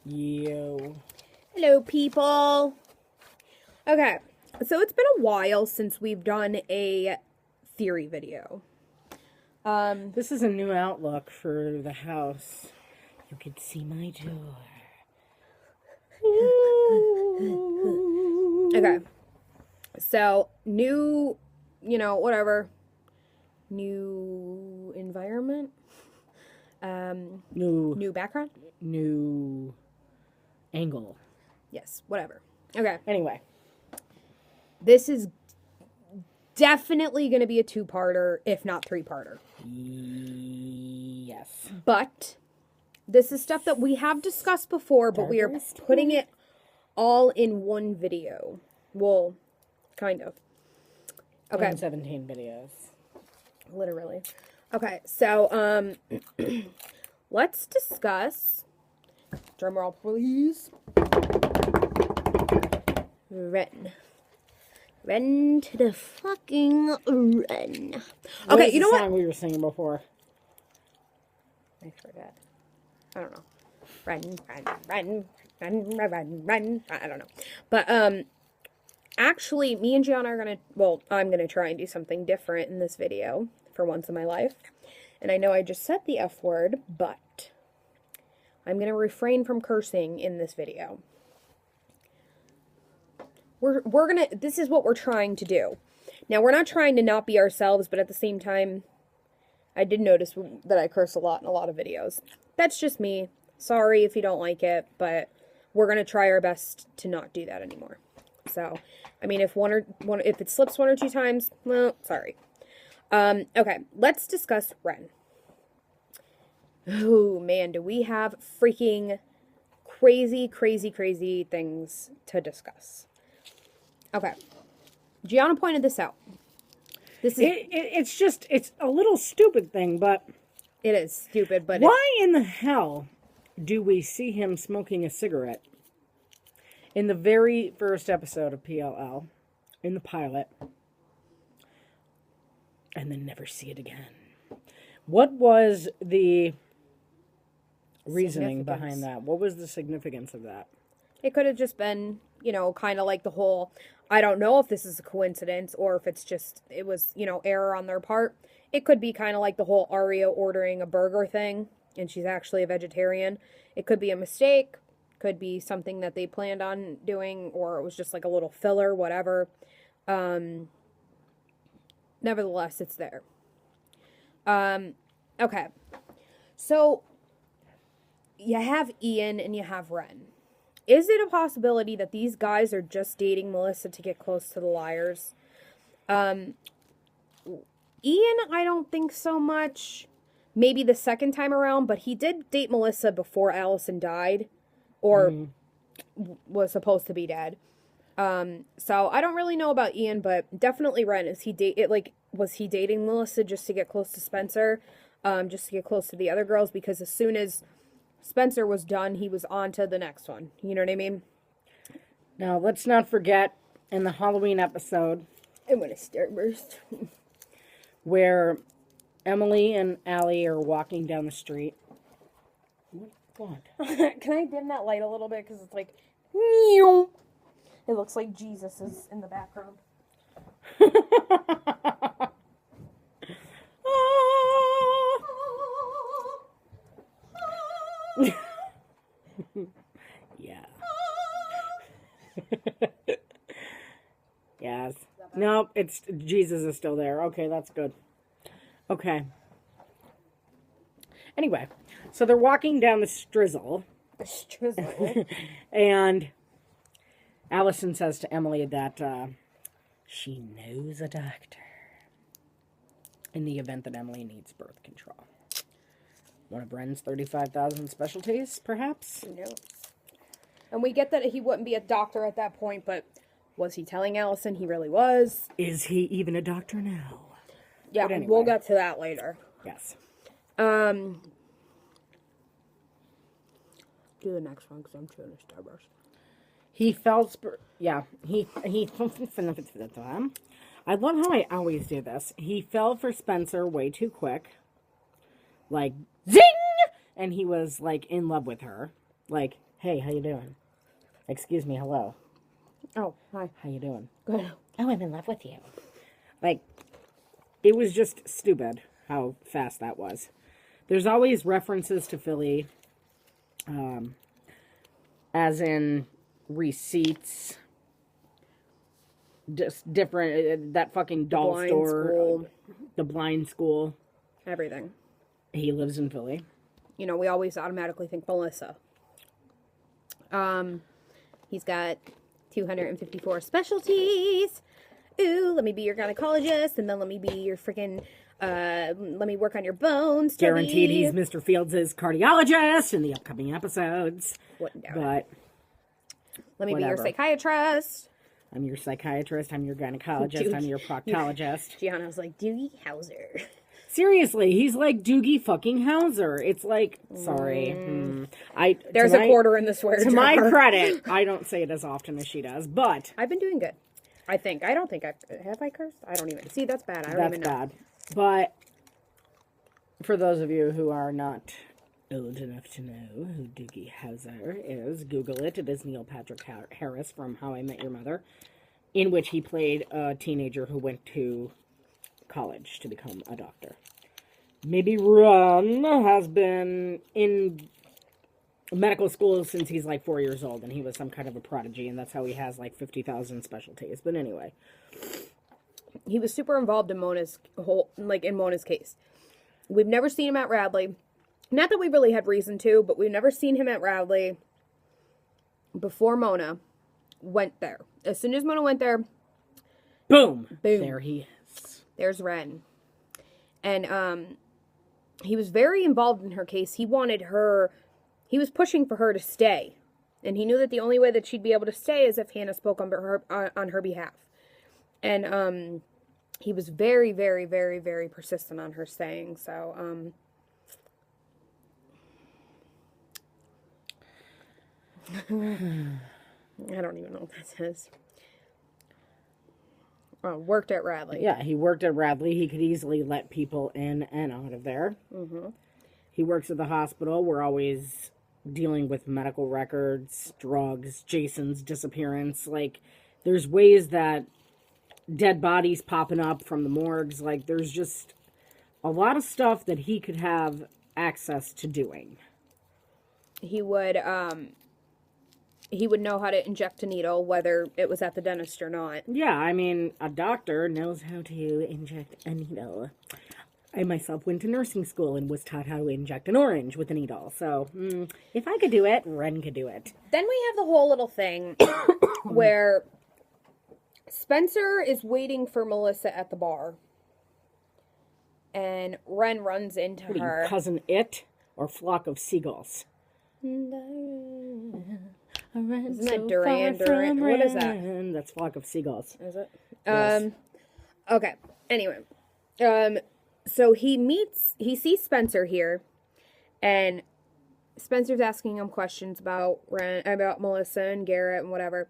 Yo. Hello, people. Okay, so it's been a while since we've done a theory video. This is a new outlook for the house. You can see my door. Okay, so new, whatever, new environment, new background. New angle. Yes, whatever. Okay, Anyway. this is definitely going to be a two-parter, if not three-parter. Yes. But this is stuff that we have discussed before, but we are putting it all in one video. Well, kind of. Okay. 17 videos. Literally. Okay, so let's discuss, drumroll please, Wren. Wren to the fucking Wren. Okay, you know what? Song we were singing before. I forget. I don't know. Run. I don't know. But, actually, me and Gianna are gonna, I'm gonna try and do something different in this video for once in my life. And I know I just said the F word, but I'm gonna refrain from cursing in this video. We're gonna, this is what we're trying to do. Now, we're not trying to not be ourselves, but at the same time, I did notice that I curse a lot in a lot of videos. That's just me. Sorry if you don't like it, but we're going to try our best to not do that anymore. So, I mean, if if it slips one or two times, well, sorry. Okay, let's discuss Wren. Oh, man, do we have freaking crazy things to discuss. Okay. Gianna pointed this out. This is It's a little stupid thing, but... It is stupid, but... Why in the hell do we see him smoking a cigarette in the very first episode of PLL, in the pilot, and then never see it again? What was the reasoning behind that? What was the significance of that? It could have just been, kind of like the whole, I don't know if this is a coincidence or if it's just, it was, error on their part. It could be kind of like the whole Aria ordering a burger thing, and she's actually a vegetarian. It could be a mistake, could be something that they planned on doing, or it was just like a little filler, whatever. Nevertheless, it's there. Okay. So, you have Ian and you have Wren. Is it a possibility that these guys are just dating Melissa to get close to the liars? Ian, I don't think so much. Maybe the second time around, but he did date Melissa before Allison died, or was supposed to be dead. So I don't really know about Ian, but definitely Wren. Was he dating Melissa just to get close to Spencer, just to get close to the other girls? Because as soon as Spencer was done, he was on to the next one. You know what I mean? Now, let's not forget, in the Halloween episode... I'm gonna starburst. where Emily and Allie are walking down the street. What? Can I dim that light a little bit? Because it's like... It looks like Jesus is in the background. Yeah. Yes. No, it's Jesus is still there. Okay, that's good. Okay. Anyway, so they're walking down the strizzle. The strizzle. And Allison says to Emily that she knows a doctor in the event that Emily needs birth control. One of Wren's 35,000 specialties, perhaps? No. And we get that he wouldn't be a doctor at that point, but was he telling Allison he really was? Is he even a doctor now? Yeah, anyway. We'll get to that later. Yes. Do the next one because I'm chewing a Starburst. He fell... I love how I always do this. He fell for Spencer way too quick. Like, zing! And he was, like, in love with her. Like, Hey, how you doing? Excuse me, hello. Oh, hi. How you doing? Good. Oh, I'm in love with you. Like, it was just stupid how fast that was. There's always references to Philly, as in receipts, just different, that fucking doll blind store, school. The blind school. Everything. He lives in Philly. You know, we always automatically think Melissa. He's got 254 specialties. Ooh, let me be your gynecologist, and then let me be your freaking, let me work on your bones. Guaranteed he's Mr. Fields' cardiologist in the upcoming episodes. What? But let me whatever. be your psychiatrist. I'm your psychiatrist, I'm your gynecologist, I'm your proctologist. Gianna's like, Doogie Howser. Seriously, he's like Doogie fucking Howser. It's like, sorry. There's a quarter in the swear jar. To my credit, I don't say it as often as she does, but... I've been doing good. I think. I don't think have I cursed? I don't even. See, that's bad. I don't even know. That's bad. But for those of you who are not old enough to know who Doogie Howser is, Google it. It is Neil Patrick Harris from How I Met Your Mother, in which he played a teenager who went to college to become a doctor. Maybe Wren has been in medical school since he's like 4 years old, and he was some kind of a prodigy, and that's how he has like 50,000 specialties. But anyway, he was super involved in Mona's case. We've never seen him at Radley. Not that we really had reason to, but we've never seen him at Radley before Mona went there. As soon as Mona went there, boom. There he is. There's Wren. And he was very involved in her case. He was pushing for her to stay. And he knew that the only way that she'd be able to stay is if Hannah spoke on her behalf. And he was very, very, very, very persistent on her staying. So, I don't even know what that says. Worked at Radley. Yeah, he worked at Radley. He could easily let people in and out of there. Mm-hmm. He works at the hospital. We're always dealing with medical records, drugs, Jason's disappearance. Like, there's ways that dead bodies popping up from the morgues. Like, there's just a lot of stuff that he could have access to doing. He would know how to inject a needle, whether it was at the dentist or not. Yeah, I mean, a doctor knows how to inject a needle. I myself went to nursing school and was taught how to inject an orange with a needle. So, if I could do it, Wren could do it. Then we have the whole little thing where Spencer is waiting for Melissa at the bar. And Wren runs into her. Cousin It or Flock of Seagulls? Isn't that Duran? What is that? That's Flock of Seagulls. Is it? Yes. Okay. Anyway. So he sees Spencer here, and Spencer's asking him questions about Melissa and Garrett and whatever.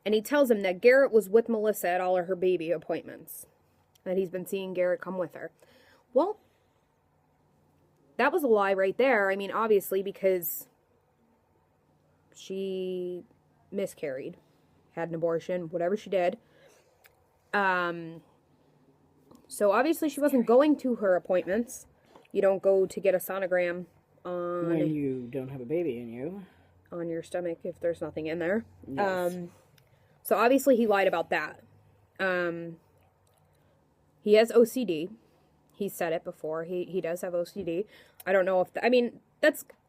And he tells him that Garrett was with Melissa at all of her baby appointments. That he's been seeing Garrett come with her. Well, that was a lie right there. I mean, obviously, because she miscarried, had an abortion, whatever she did. So obviously she wasn't going to her appointments. You don't go to get a sonogram when you don't have a baby in you. On your stomach if there's nothing in there. Yes. So obviously he lied about that. He has OCD. He said it before. He does have OCD. I don't know if...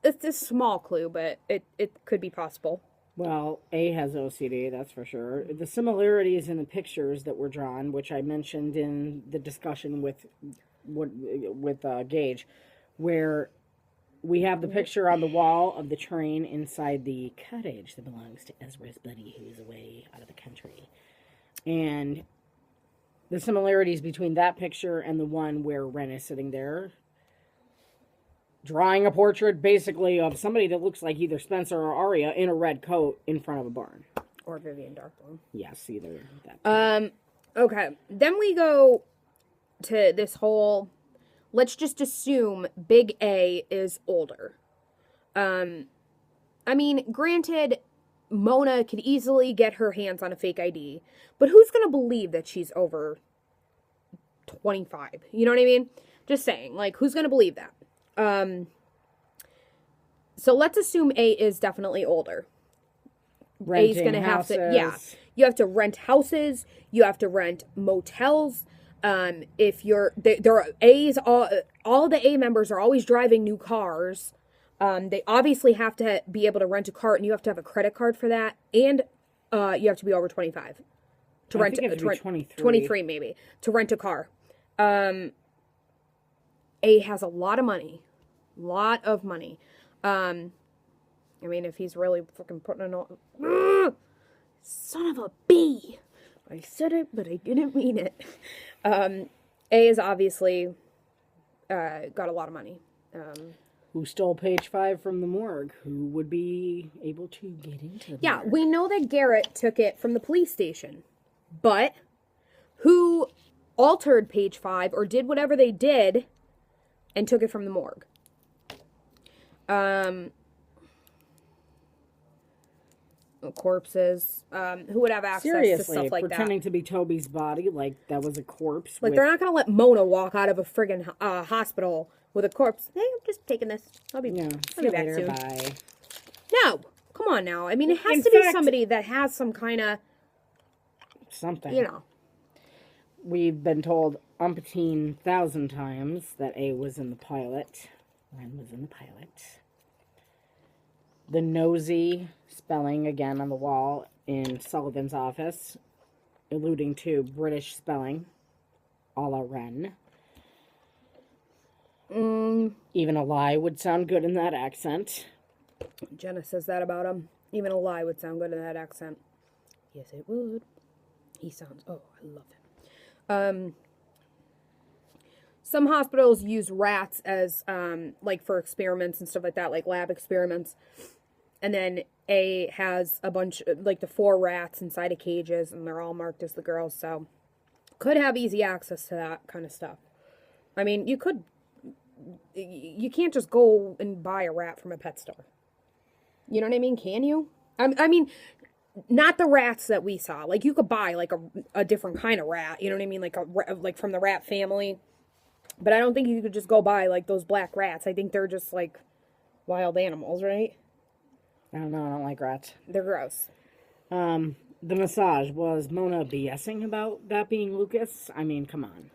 it's a small clue, but it could be possible. Well, A has OCD, that's for sure. The similarities in the pictures that were drawn, which I mentioned in the discussion with Gage, where we have the picture on the wall of the train inside the cottage that belongs to Ezra's buddy who's away out of the country. And the similarities between that picture and the one where Wren is sitting there drawing a portrait, basically, of somebody that looks like either Spencer or Arya in a red coat in front of a barn. Or Vivian Darkbloom. Yes, either that. Okay. Then we go to this whole... Let's just assume Big A is older. I mean, granted, Mona could easily get her hands on a fake ID, but who's going to believe that she's over 25? You know what I mean? Just saying, like, who's going to believe that? So let's assume A is definitely older. Renting A's going to have houses. to, yeah. You have to rent houses. You have to rent motels. If you're, there are A's, all the A members are always driving new cars. They obviously have to be able to rent a car, and you have to have a credit card for that, and you have to be over 25 to rent. I think you have to be 23 maybe to rent a car. A has a lot of money, I mean, if he's really fucking putting it on, son of a B. I said it, but I didn't mean it. A is obviously got a lot of money. Who stole page 5 from the morgue? Who would be able to get into the morgue? We know that Garrett took it from the police station. But who altered page 5 or did whatever they did and took it from the morgue? Corpses. Who would have access to stuff like pretending that? to be Toby's body, like that was a corpse. Like, they're not going to let Mona walk out of a friggin' hospital with a corpse. Hey, I'm just taking this. I'll be back soon. Bye. No. Come on now. I mean, it has In to be fact- somebody that has some kind of, Something. you know. We've been told umpteen thousand times that A was in the pilot. Wren was in the pilot. The nosy spelling again on the wall in Sullivan's office, alluding to British spelling, a la Wren. Even a lie would sound good in that accent. Jenna says that about him. Even a lie would sound good in that accent. Yes, it would. He sounds, I love him. Some hospitals use rats as, like, for experiments and stuff like that, like lab experiments. And then A has a bunch, like the 4 rats inside of cages, and they're all marked as the girls, so could have easy access to that kind of stuff. I mean, you can't just go and buy a rat from a pet store. You know what I mean? Can you? I mean, not the rats that we saw. Like, you could buy, like, a different kind of rat. You know what I mean? Like from the rat family. But I don't think you could just go buy, like, those black rats. I think they're just, like, wild animals, right? I don't know. I don't like rats. They're gross. The massage. Was Mona BSing about that being Lucas? I mean, come on.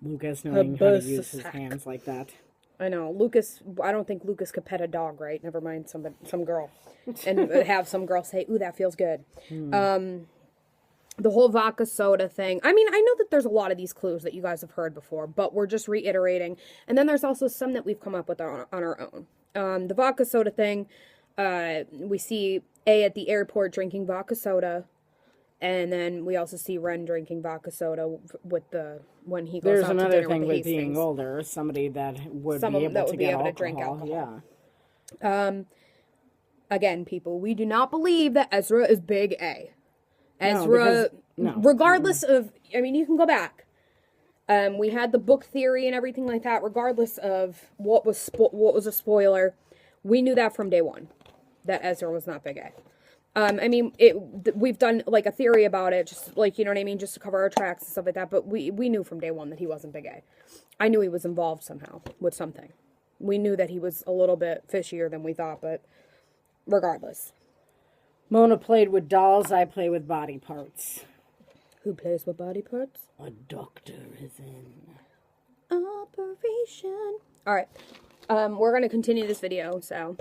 Lucas knowing how to use his hands like that. I know. Lucas, I don't think Lucas could pet a dog, right? Never mind some girl. And have some girl say, ooh, that feels good. The whole vodka soda thing. I mean, I know that there's a lot of these clues that you guys have heard before, but we're just reiterating. And then there's also some that we've come up with on our own. The vodka soda thing, we see A at the airport drinking vodka soda. And then we also see Wren drinking vodka soda when he goes out to dinner with the Hastings. There's another thing with being older. Somebody that would be able to get alcohol. Drink alcohol. Yeah. Again, people, we do not believe that Ezra is Big A. Ezra, no. Regardless of, I mean, you can go back. We had the book theory and everything like that. Regardless of what was a spoiler, we knew that from day one, that Ezra was not Big A. I mean, we've done, like, a theory about it, just, like, you know what I mean, just to cover our tracks and stuff like that, but we knew from day one that he wasn't Big A. I knew he was involved somehow with something. We knew that he was a little bit fishier than we thought, but regardless. Mona played with dolls, I play with body parts. Who plays with body parts? A doctor is in. Operation. Alright, we're going to continue this video, so